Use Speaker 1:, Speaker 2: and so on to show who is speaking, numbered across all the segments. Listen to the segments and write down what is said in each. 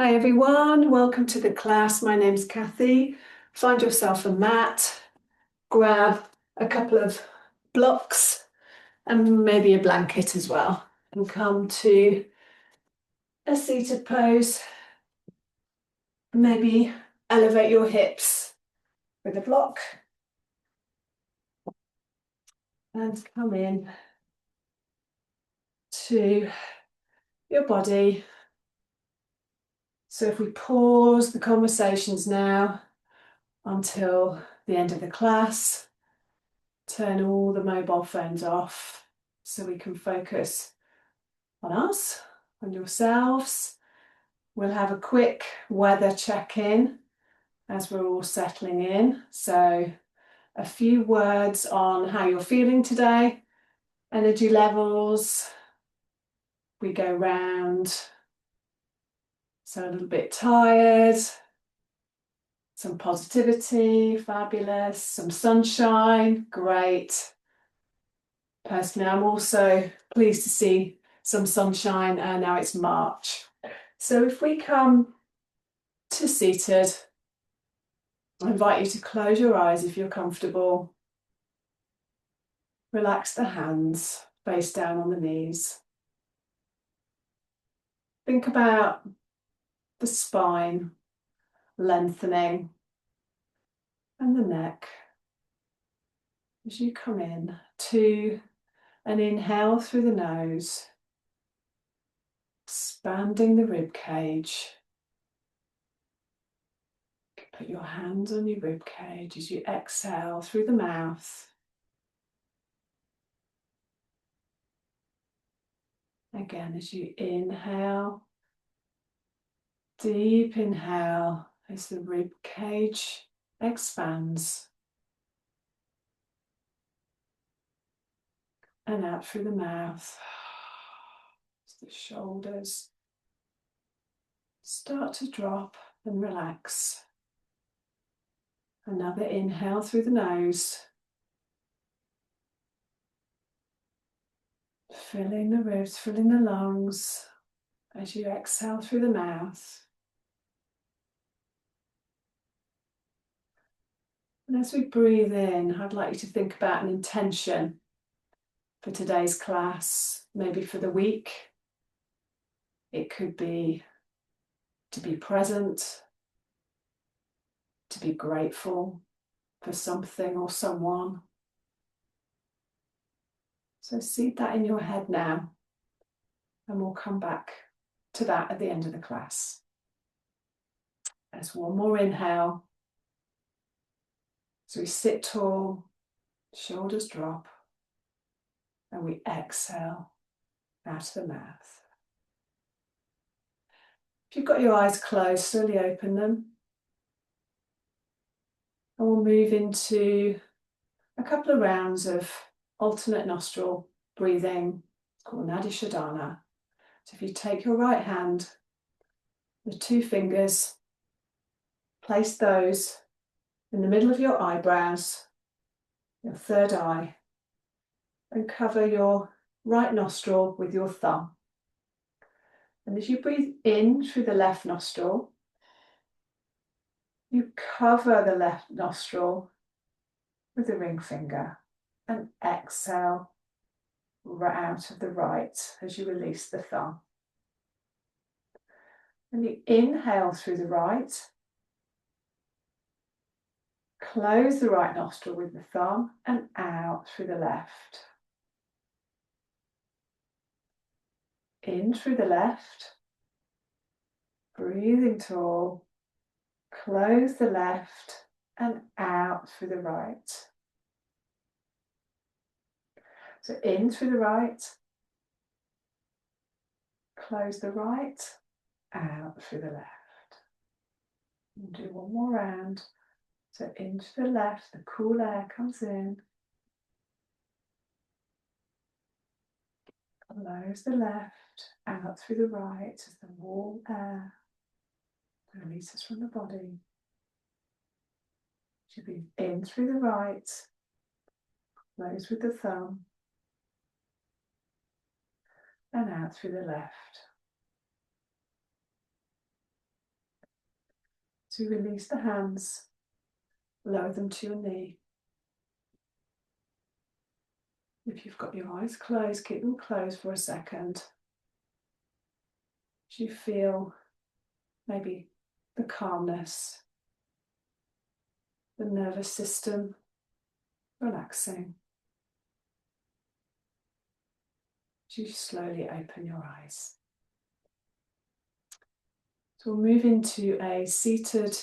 Speaker 1: Hi everyone, welcome to the class. My name's Cathy. Find yourself a mat, grab a couple of blocks and maybe a blanket as well, and come to a seated pose. Maybe elevate your hips with a block and come in to your body. So if we pause the conversations now until the end of the class, turn all the mobile phones off so we can focus on us, on yourselves. We'll have a quick weather check-in as we're all settling in. So a few words on how you're feeling today, energy levels. We go round. So a little bit tired, some positivity, fabulous, some sunshine, great. Personally, I'm also pleased to see some sunshine. Now it's March. So if we come to seated, I invite you to close your eyes if you're comfortable. Relax the hands, face down on the knees. Think about the spine lengthening and the neck as you come in to an inhale through the nose, expanding the rib cage. Put your hands on your rib cage as you exhale through the mouth. Again, as you inhale, deep inhale as the rib cage expands. And out through the mouth. As the shoulders start to drop and relax. Another inhale through the nose. Filling the ribs, filling the lungs as you exhale through the mouth. And as we breathe in, I'd like you to think about an intention for today's class, maybe for the week. It could be to be present, to be grateful for something or someone. So seed that in your head now, and we'll come back to that at the end of the class. There's one more inhale. So we sit tall, shoulders drop, and we exhale out of the mouth. If you've got your eyes closed, slowly open them. And we'll move into a couple of rounds of alternate nostril breathing, called Nadi Shodhana. So if you take your right hand, the two fingers, place those in the middle of your eyebrows, your third eye, and cover your right nostril with your thumb. And as you breathe in through the left nostril, you cover the left nostril with the ring finger and exhale right out of the right as you release the thumb. And you inhale through the right, close the right nostril with the thumb and out through the left. In through the left, breathing tall, close the left and out through the right. So in through the right, close the right, out through the left. And do one more round. So into the left, the cool air comes in. Close the left, out through the right as the warm air releases from the body. Should be in through the right, close with the thumb, and out through the left. we release the hands, lower them to your knee. If you've got your eyes closed, keep them closed for a second. As you feel maybe the calmness, the nervous system relaxing. As you slowly open your eyes. So we'll move into a seated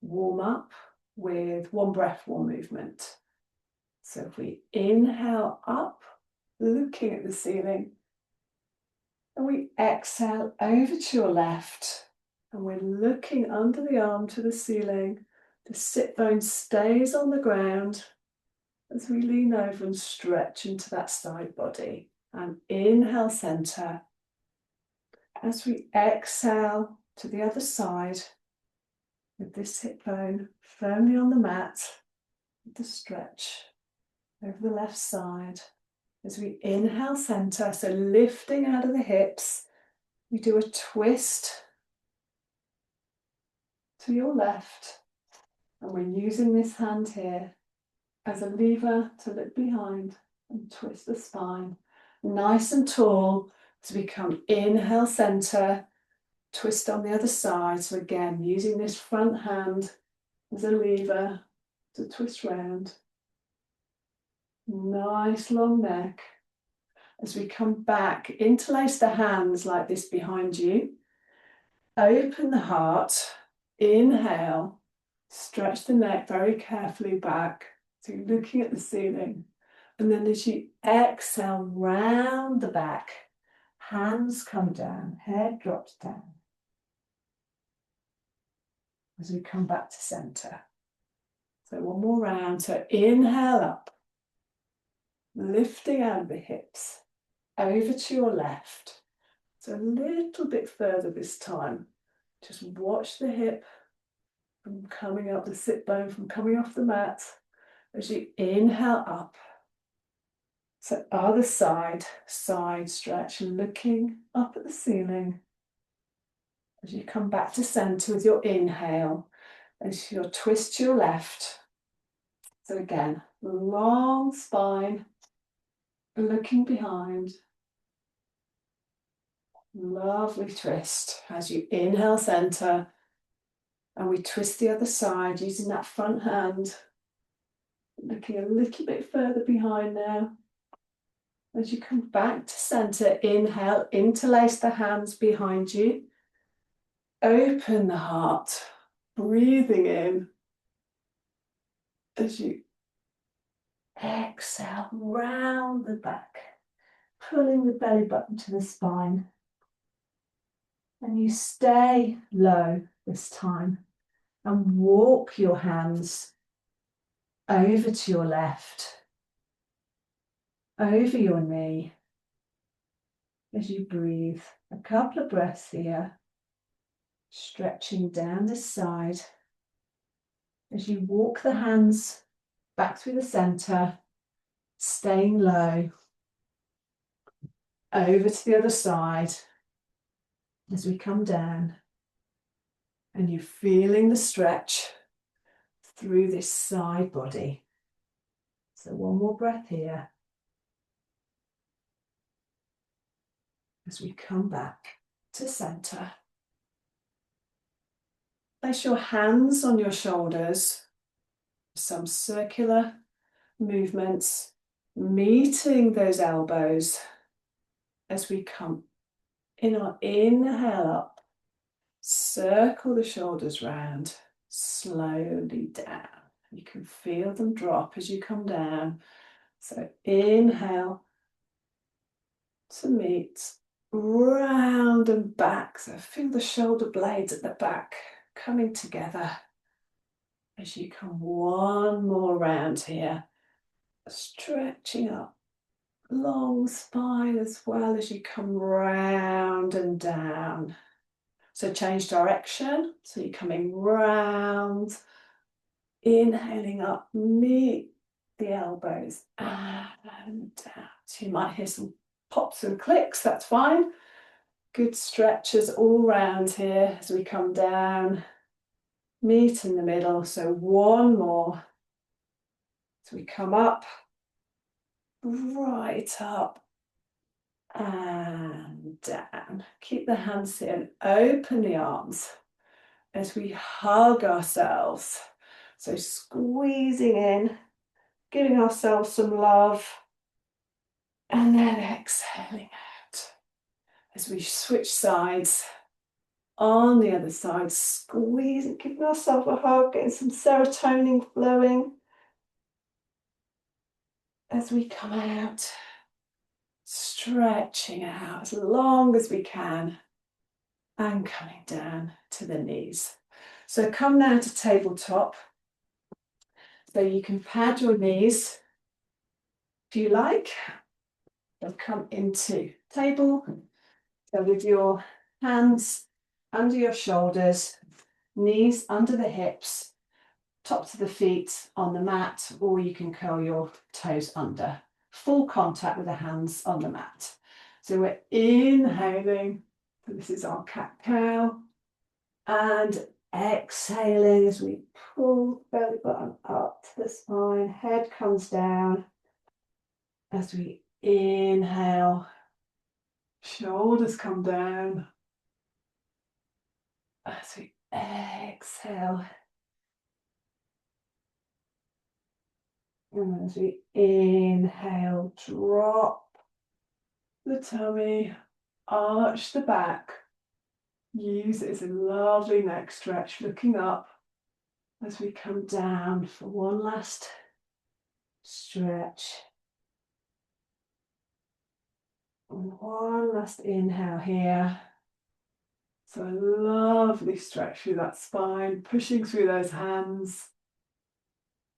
Speaker 1: warm-up with one breath, one movement. So if we inhale up, looking at the ceiling, and we exhale over to your left, and we're looking under the arm to the ceiling. The sit bone stays on the ground as we lean over and stretch into that side body. And inhale, center. As we exhale to the other side, with this hip bone firmly on the mat, with the stretch over the left side. As we inhale, center, so lifting out of the hips, we do a twist to your left, and we're using this hand here as a lever to look behind and twist the spine. Nice and tall as we come inhale, center, twist on the other side. So again, using this front hand as a lever to twist round. Nice long neck. As we come back, interlace the hands like this behind you. Open the heart. Inhale. Stretch the neck very carefully back. So you're looking at the ceiling. And then as you exhale, round the back. Hands come down. Head drops down. As we come back to center. So one more round. So inhale up. Lifting out of the hips. Over to your left. So a little bit further this time. Just watch the hip from coming up, the sit bone from coming off the mat. As you inhale up. So other side, side stretch, looking up at the ceiling. As you come back to center with your inhale. As you twist to your left. So again, long spine, looking behind. Lovely twist as you inhale, center, and we twist the other side using that front hand, looking a little bit further behind now. As you come back to center, inhale, interlace the hands behind you, open the heart, breathing in. As you exhale, round the back, pulling the belly button to the spine. And you stay low this time and walk your hands over to your left, over your knee as you breathe. A couple of breaths here, stretching down this side as you walk the hands back through the center, staying low, over to the other side as we come down, and you're feeling the stretch through this side body. So one more breath here as we come back to center. Place your hands on your shoulders, some circular movements, meeting those elbows as we come in our inhale up. Circle the shoulders round, slowly down. You can feel them drop as you come down. So inhale to meet, round and back. So feel the shoulder blades at the back coming together as you come one more round here. Stretching up, long spine as well as you come round and down. So change direction. So you're coming round, inhaling up, meet the elbows and down. So you might hear some pops and clicks, that's fine. Good stretches all round here as we come down, meet in the middle. So one more. So we come up, right up and down. Keep the hands here and open the arms as we hug ourselves. So squeezing in, giving ourselves some love, and then exhaling out as we switch sides. On the other side, squeezing, giving ourselves a hug, getting some serotonin flowing as we come out, stretching out as long as we can and coming down to the knees. So come now to tabletop. So you can pad your knees if you like. So come into table. So with your hands under your shoulders, knees under the hips, tops of the feet on the mat, or you can curl your toes under. Full contact with the hands on the mat. So we're inhaling. This is our cat-cow. And exhaling as we pull belly button up to the spine. Head comes down. As we inhale, shoulders come down. As we exhale. And as we inhale, drop the tummy, arch the back. Use it as a lovely neck stretch, looking up as we come down for one last stretch. And one last inhale here. So a lovely stretch through that spine, pushing through those hands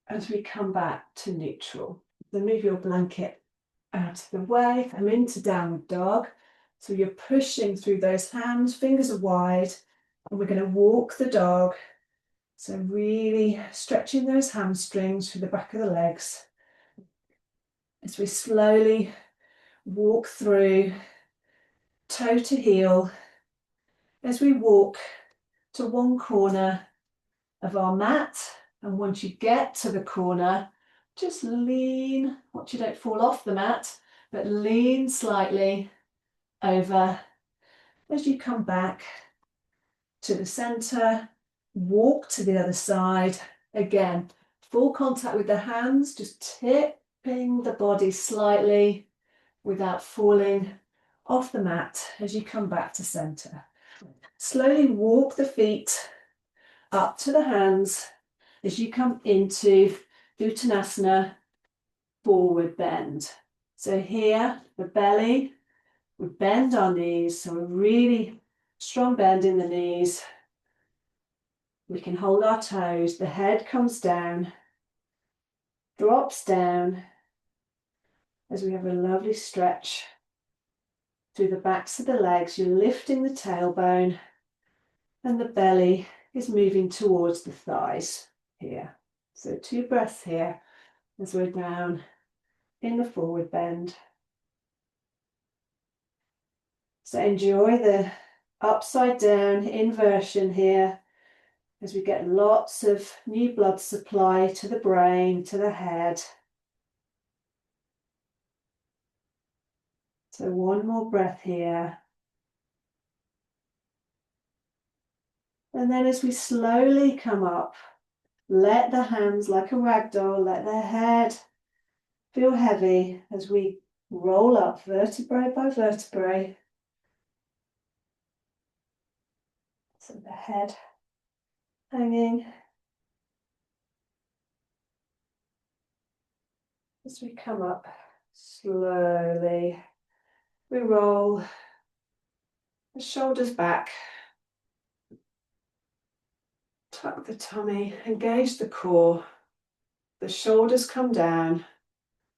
Speaker 1: as we come back to neutral. So move your blanket out of the way, come into downward dog. So you're pushing through those hands, fingers are wide, and we're going to walk the dog. So really stretching those hamstrings through the back of the legs as we slowly walk through toe to heel. As we walk to one corner of our mat, and once you get to the corner, just lean, watch you don't fall off the mat, but lean slightly over as you come back to the center, walk to the other side. Again, full contact with the hands, just tipping the body slightly without falling off the mat as you come back to center. Slowly walk the feet up to the hands as you come into Uttanasana, forward bend. So here, the belly, we bend our knees, so a really strong bend in the knees. We can hold our toes, the head comes down, drops down, as we have a lovely stretch through the backs of the legs. You're lifting the tailbone, and the belly is moving towards the thighs here. So 2 breaths here as we're down in the forward bend. So enjoy the upside down inversion here as we get lots of new blood supply to the brain, to the head. So one more breath here. And then as we slowly come up, let the hands, like a rag doll, let the head feel heavy as we roll up vertebrae by vertebrae. So the head hanging. As we come up slowly, we roll the shoulders back, tuck the tummy, engage the core, the shoulders come down,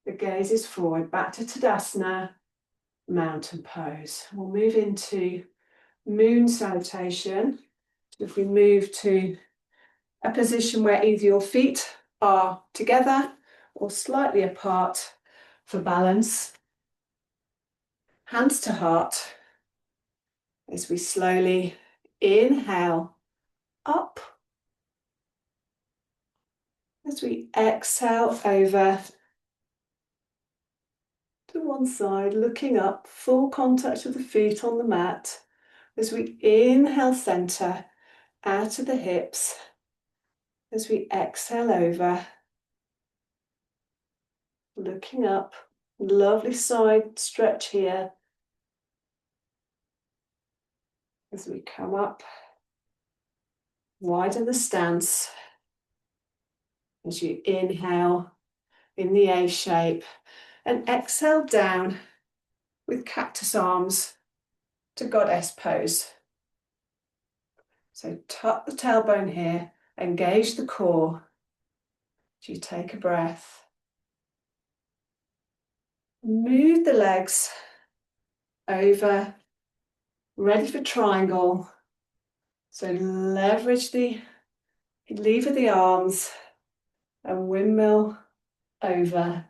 Speaker 1: the gaze is forward, back to Tadasana, mountain pose. We'll move into moon salutation. If we move to a position where either your feet are together or slightly apart for balance, hands to heart, as we slowly inhale up As we exhale over to one side, looking up, full contact with the feet on the mat. As we inhale, center, out of the hips. As we exhale over, looking up, lovely side stretch here. As we come up, widen the stance. As you inhale in the A shape and exhale down with cactus arms to goddess pose. So tuck the tailbone here, engage the core. As you take a breath, move the legs over, ready for triangle. So leverage the lever the arms and windmill over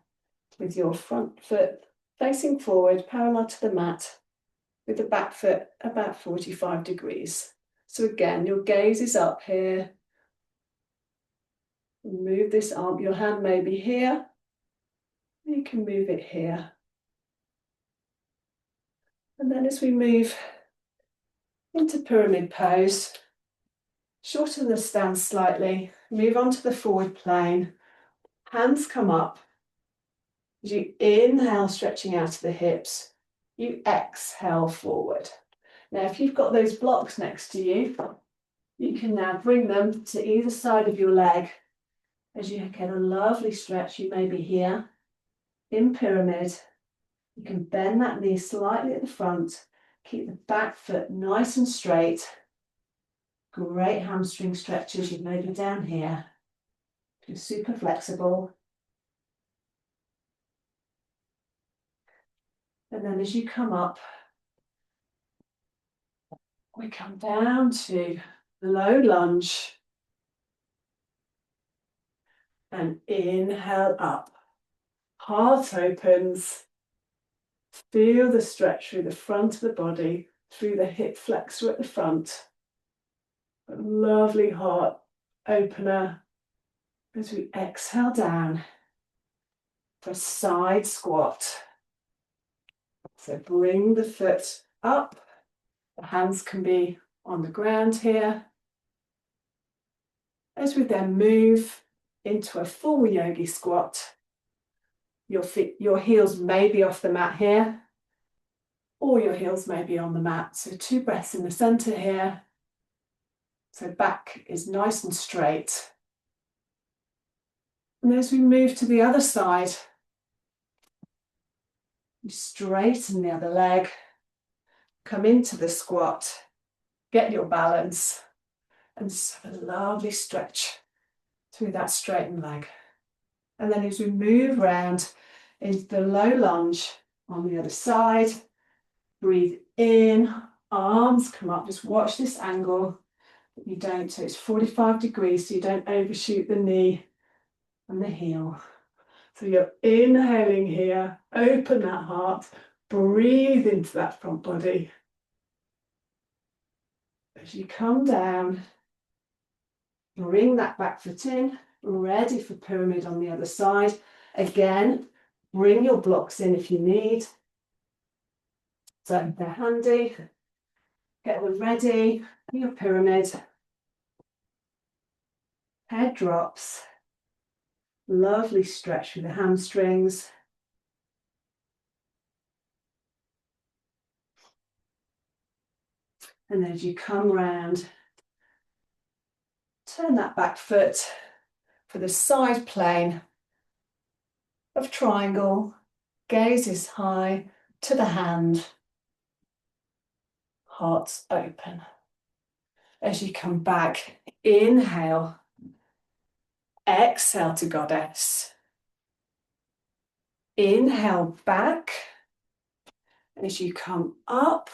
Speaker 1: with your front foot facing forward, parallel to the mat, with the back foot about 45 degrees. So again, your gaze is up here. Move this arm, your hand may be here. You can move it here. And then as we move into pyramid pose, shorten the stance slightly, move onto the forward plane, hands come up. As you inhale, stretching out of the hips, you exhale forward. Now, if you've got those blocks next to you, you can now bring them to either side of your leg. As you get a lovely stretch, you may be here in pyramid. You can bend that knee slightly at the front, keep the back foot nice and straight. Great hamstring stretches, you may be down here. You're super flexible. And then as you come up, we come down to the low lunge. And inhale up. Heart opens. Feel the stretch through the front of the body, through the hip flexor at the front. A lovely heart opener as we exhale down for a side squat. So bring the foot up. The hands can be on the ground here. As we then move into a full yogi squat, your heels may be off the mat here, or your heels may be on the mat. So 2 breaths in the center here. So back is nice and straight. And as we move to the other side, you straighten the other leg, come into the squat, get your balance, and just have a lovely stretch through that straightened leg. And then as we move round into the low lunge on the other side, breathe in, arms come up, just watch this angle. You don't, so it's 45 degrees, so you don't overshoot the knee and the heel. So you're inhaling here, open that heart, breathe into that front body. As you come down, bring that back foot in, ready for pyramid on the other side. Again, bring your blocks in if you need. So they're handy. Get them ready for your pyramid. Head drops. Lovely stretch through the hamstrings. And then as you come round, turn that back foot for the side plane of triangle. Gaze is high to the hand. Hearts open. As you come back, inhale. Exhale to goddess. Inhale back. And as you come up,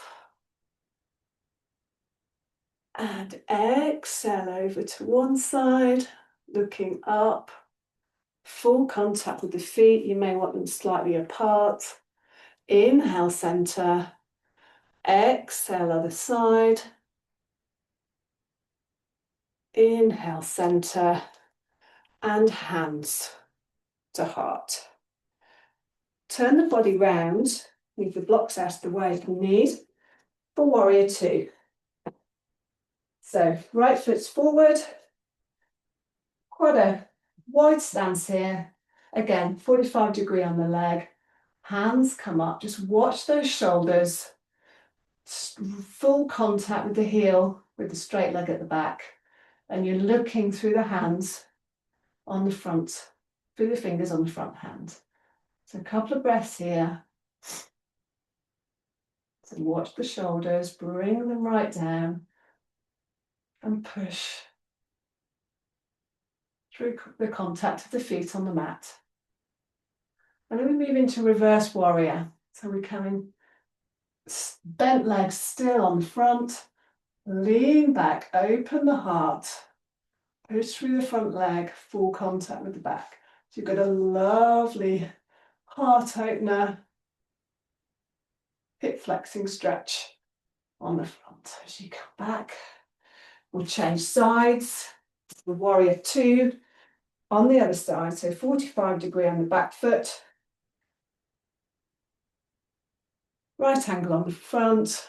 Speaker 1: and exhale over to one side, looking up, full contact with the feet. You may want them slightly apart. Inhale, center. Exhale, other side. Inhale, center. and hands to heart. Turn the body round, leave the blocks out of the way if you need, for warrior two. So right foot's forward, quite a wide stance here. Again, 45-degree on the leg, hands come up, just watch those shoulders, full contact with the heel, with the straight leg at the back, and you're looking through the hands on the front, through the fingers on the front hand. So a couple of breaths here. So watch the shoulders, bring them right down and push through the contact of the feet on the mat. And then we move into reverse warrior. So we're coming bent legs still on the front, lean back, open the heart, push through the front leg, full contact with the back. So you've got a lovely heart opener, hip flexing stretch on the front. As you come back, we'll change sides. The warrior two on the other side, so 45-degree on the back foot, right angle on the front.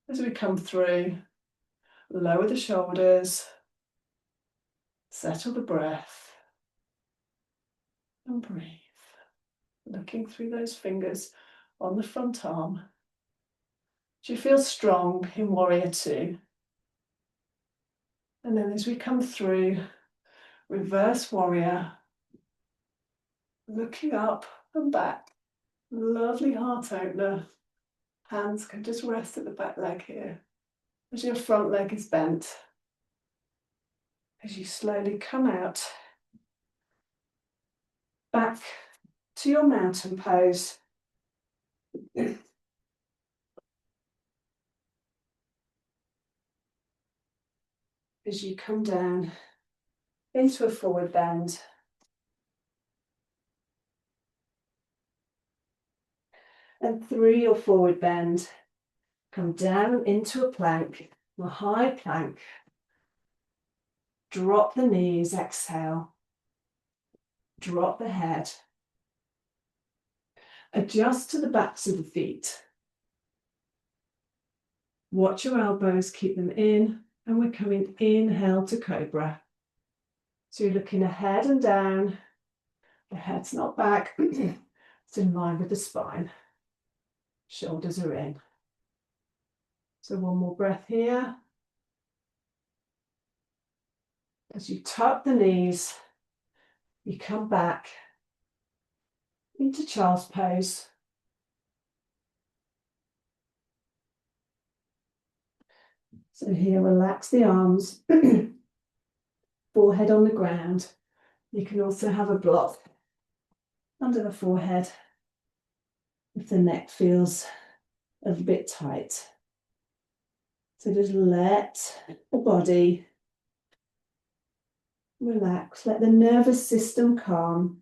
Speaker 1: As we come through, lower the shoulders, settle the breath, and breathe. Looking through those fingers on the front arm. Do you feel strong in warrior two? And then as we come through, reverse warrior, looking up and back. Lovely heart opener. Hands can just rest at the back leg here. As your front leg is bent. As you slowly come out, back to your mountain pose. As you come down into a forward bend. And through your forward bend, come down into a plank, a high plank. Drop the knees, exhale. Drop the head. Adjust to the backs of the feet. Watch your elbows, keep them in, and we're coming inhale to cobra. So you're looking ahead and down. The head's not back. It's in line with the spine. Shoulders are in. So one more breath here. As you tuck the knees, you come back into child's pose. So here, relax the arms, forehead on the ground. You can also have a block under the forehead if the neck feels a bit tight. So just let the body relax, let the nervous system calm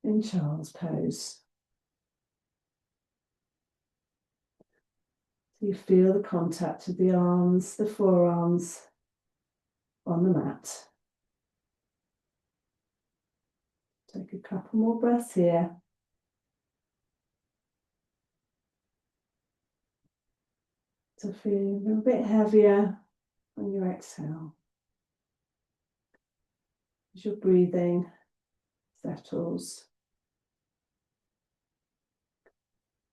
Speaker 1: in child's pose. So you feel the contact of the arms, the forearms on the mat. Take a couple more breaths here. So feeling a bit heavier on your exhale. As your breathing settles.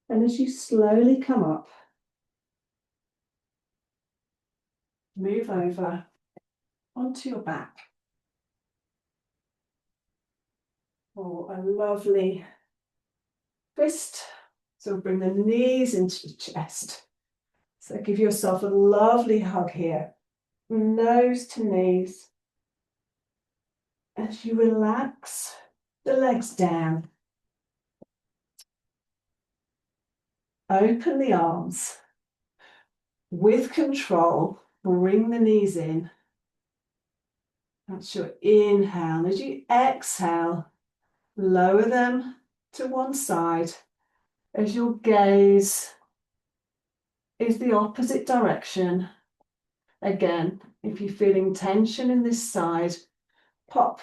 Speaker 1: And as you slowly come up, move over onto your back. Or a lovely twist. So bring the knees into the chest. So give yourself a lovely hug here. Nose to knees. As you relax the legs down. Open the arms. With control, bring the knees in. That's your inhale. As you exhale, lower them to one side as your gaze is the opposite direction Again, if you're feeling tension in this side, pop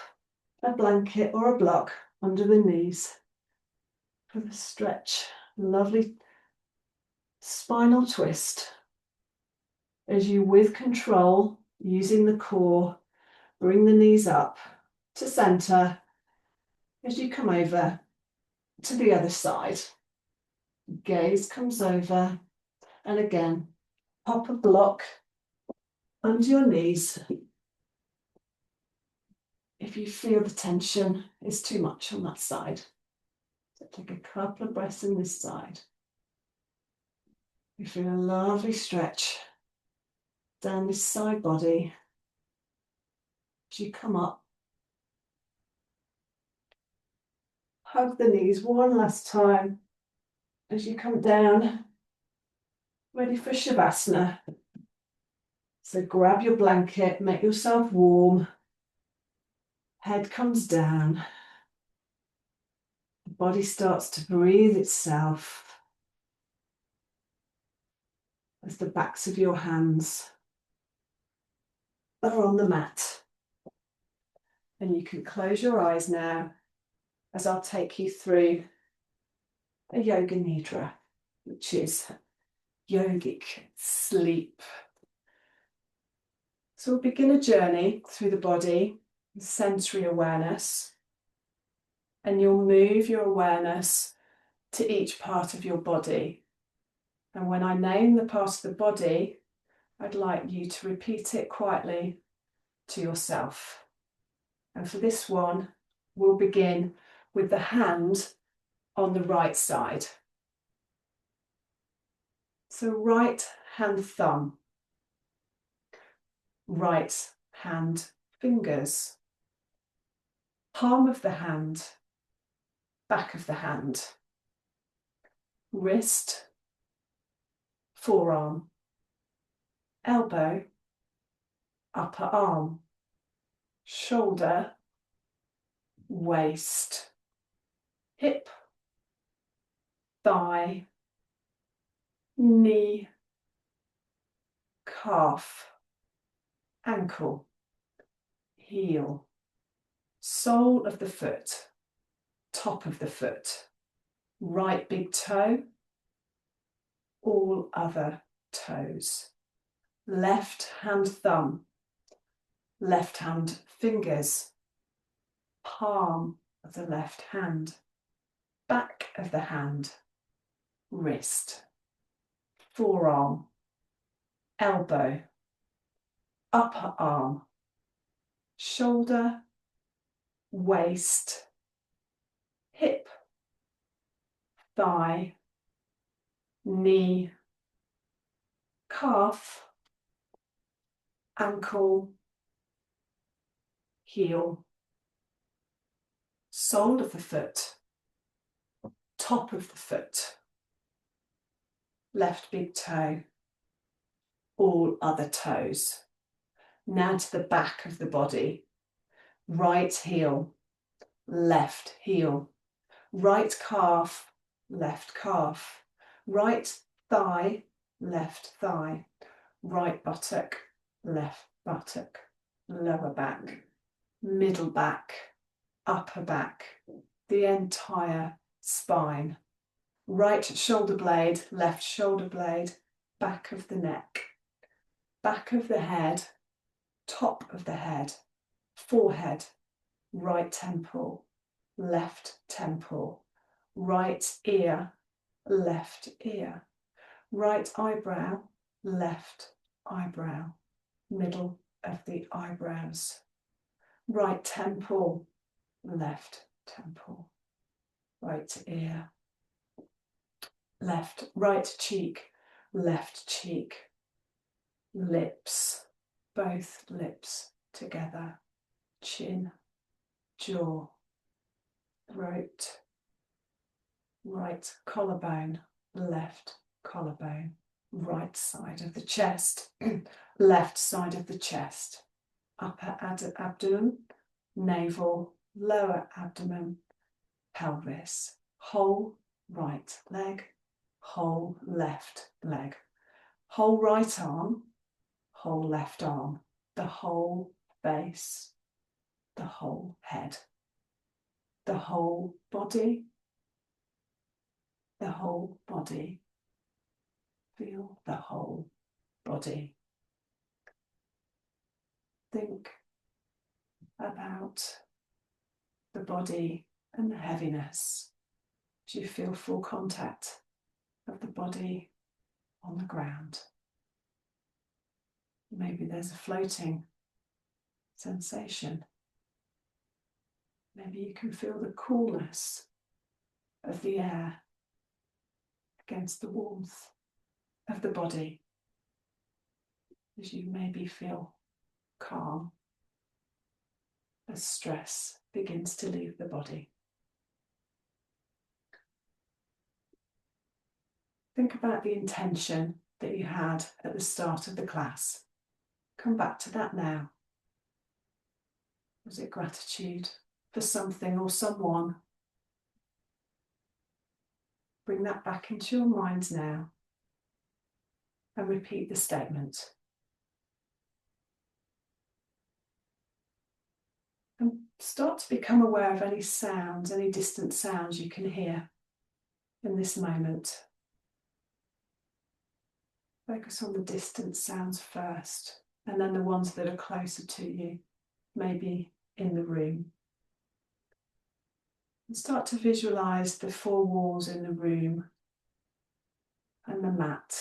Speaker 1: a blanket or a block under the knees for the stretch. Lovely spinal twist as you, with control, using the core, bring the knees up to center as you come over to the other side. Gaze comes over, and again, pop a block under your knees if you feel the tension is too much on that side. So take a couple of breaths in this side. You feel a lovely stretch down this side body as you come up. Hug the knees one last time as you come down, ready for Shavasana. So grab your blanket, make yourself warm. Head comes down. The body starts to breathe itself as the backs of your hands are on the mat. And you can close your eyes now as I'll take you through a yoga nidra, which is yogic sleep. So we'll begin a journey through the body, sensory awareness, and you'll move your awareness to each part of your body. And when I name the part of the body, I'd like you to repeat it quietly to yourself. And for this one, we'll begin with the hand on the right side. So right hand thumb, right hand fingers, palm of the hand, back of the hand, wrist, forearm, elbow, upper arm, shoulder, waist, hip, thigh, knee, calf, ankle, heel, sole of the foot, top of the foot, right big toe, all other toes, left hand thumb, left hand fingers, palm of the left hand, back of the hand, wrist, forearm, elbow, upper arm, shoulder, waist, hip, thigh, knee, calf, ankle, heel, sole of the foot, top of the foot, left big toe, all other toes. Now to the back of the body, right heel, left heel, right calf, left calf, right thigh, left thigh, right buttock, left buttock, lower back, middle back, upper back, the entire spine, right shoulder blade, left shoulder blade, back of the neck, back of the head, top of the head, forehead, right temple, left temple, right ear, left ear, right eyebrow, left eyebrow, middle of the eyebrows, right temple, left temple, right ear, left, right cheek, left cheek, lips, both lips together, chin, jaw, throat, right collarbone, left collarbone, right side of the chest, left side of the chest, upper abdomen, navel, lower abdomen, pelvis, whole right leg, whole left leg, whole right arm, whole left arm, the whole face, the whole head, the whole body, the whole body. Feel the whole body. Think about the body and the heaviness. Do you feel full contact of the body on the ground? Maybe there's a floating sensation. Maybe you can feel the coolness of the air against the warmth of the body as you maybe feel calm as stress begins to leave the body. Think about the intention that you had at the start of the class. Come back to that now. Was it gratitude for something or someone? Bring that back into your mind now and repeat the statement. And start to become aware of any sounds, any distant sounds you can hear in this moment. Focus on the distant sounds first, and then the ones that are closer to you, maybe in the room. And start to visualize the four walls in the room and the mat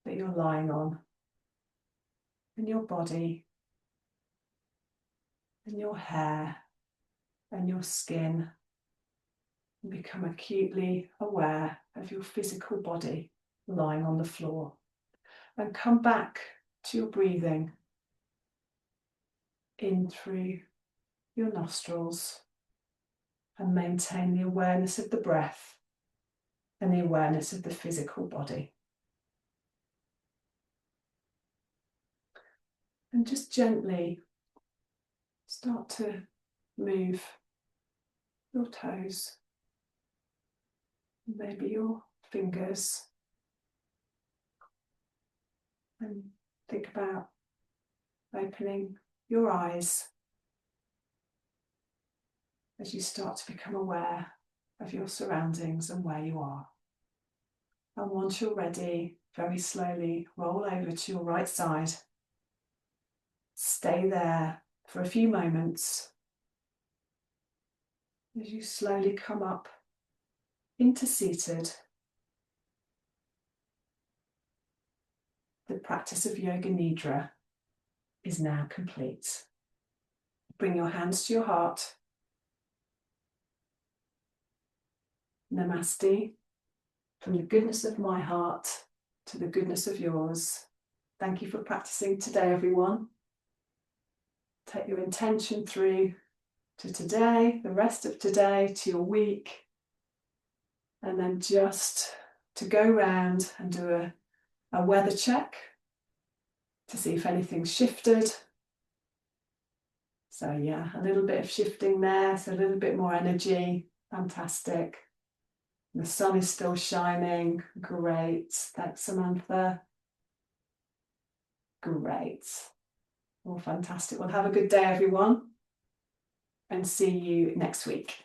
Speaker 1: that you're lying on, and your body, and your hair, and your skin. And become acutely aware of your physical body lying on the floor. And come back to your breathing in through your nostrils, and maintain the awareness of the breath and the awareness of the physical body. And just gently start to move your toes, maybe your fingers, and think about opening your eyes as you start to become aware of your surroundings and where you are. And once you're ready, very slowly roll over to your right side. Stay there for a few moments as you slowly come up into seated. The practice of Yoga Nidra is now complete. Bring your hands to your heart. Namaste. From the goodness of my heart to the goodness of yours. Thank you for practicing today, everyone. Take your intention through to today, the rest of today, to your week, and then just to go round and do a weather check to see if anything's shifted. So yeah, a little bit of shifting there, so a little bit more energy. Fantastic. The sun is still shining. Great. Thanks, Samantha. Great. Well, fantastic. Well, have a good day, everyone, and see you next week.